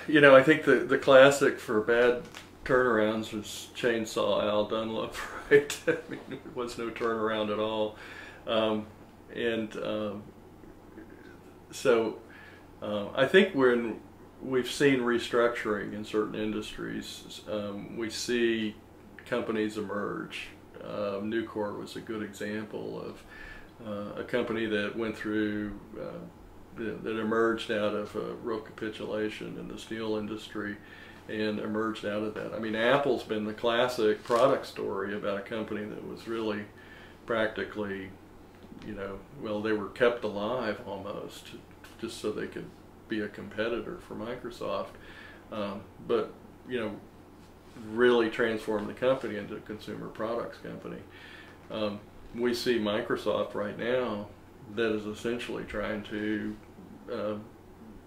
You know, I think the classic for bad turnarounds was Chainsaw Al Dunlop, right? I mean, there was no turnaround at all. Um, and so I think when we've seen restructuring in certain industries, we see companies emerge. Nucor was a good example of a company that went through that emerged out of a real capitulation in the steel industry and emerged out of that. I mean, Apple's been the classic product story about a company that was really practically, you know, well, they were kept alive almost just so they could be a competitor for Microsoft, but, you know, really transformed the company into a consumer products company. We see Microsoft right now that is essentially trying to,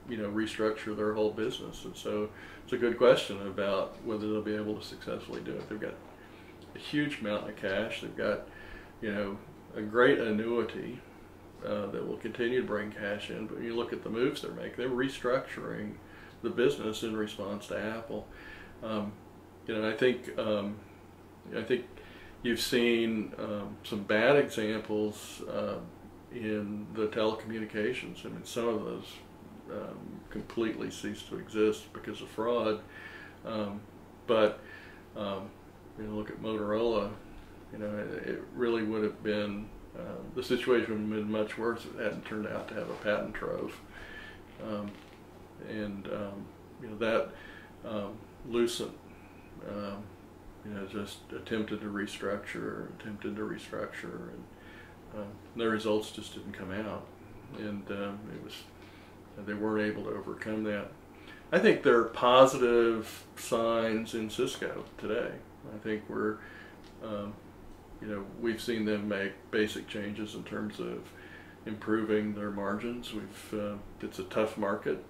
you know, restructure their whole business. And so it's a good question about whether they'll be able to successfully do it. They've got a huge amount of cash. They've got, you know, a great annuity that will continue to bring cash in. But when you look at the moves they're making, they're restructuring the business in response to Apple. You know, I think you've seen some bad examples in the telecommunications. I mean, some of those completely ceased to exist because of fraud. But you know, look at Motorola. You know, it really would have been the situation would have been much worse if it hadn't turned out to have a patent trove. You know, that Lucent, you know, just attempted to restructure, and the results just didn't come out, and it was, they weren't able to overcome that. I think there are positive signs in Cisco today. I think we're, you know, we've seen them make basic changes in terms of improving their margins. It's a tough market.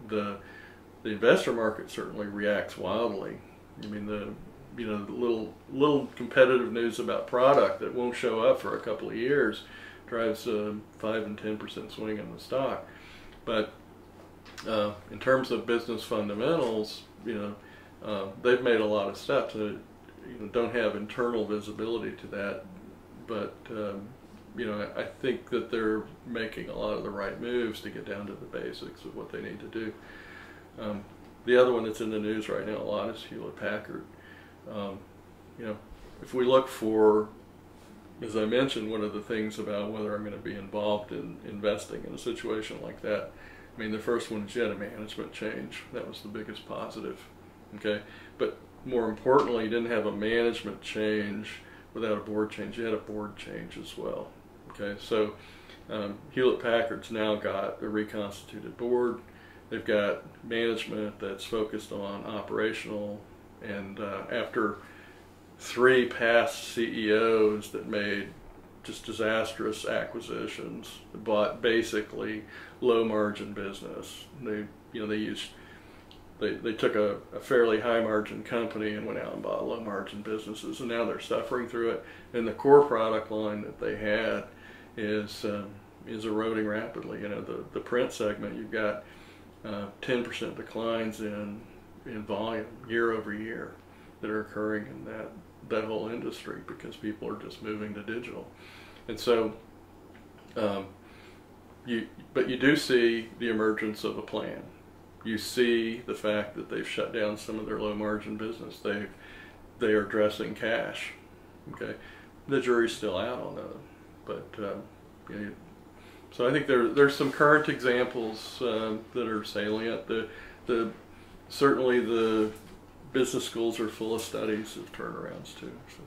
The investor market certainly reacts wildly. I mean, you know, the little competitive news about product that won't show up for a couple of years drives a 5 and 10% swing in the stock. But in terms of business fundamentals, you know, they've made a lot of steps. You know, don't have internal visibility to that, but you know, I think that they're making a lot of the right moves to get down to the basics of what they need to do. The other one that's in the news right now a lot is Hewlett Packard. You know, if we look for, as I mentioned, one of the things about whether I'm going to be involved in investing in a situation like that, I mean, the first one is you had a management change. That was the biggest positive. Okay, but more importantly, you didn't have a management change without a board change. You had a board change as well. Okay, so Hewlett Packard's now got a reconstituted board. They've got management that's focused on operational, and after 3 past CEOs that made just disastrous acquisitions, bought basically low margin business. They took a fairly high margin company and went out and bought low margin businesses, and now they're suffering through it. And the core product line that they had is eroding rapidly. You know, the print segment, you've got 10% declines in volume year over year that are occurring in that whole industry because people are just moving to digital. And so but you do see the emergence of a plan. You see the fact that they've shut down some of their low margin business. They are addressing cash. Okay, the jury's still out on that, but you know, so I think there's some current examples that are salient. Certainly the business schools are full of studies of turnarounds too. So.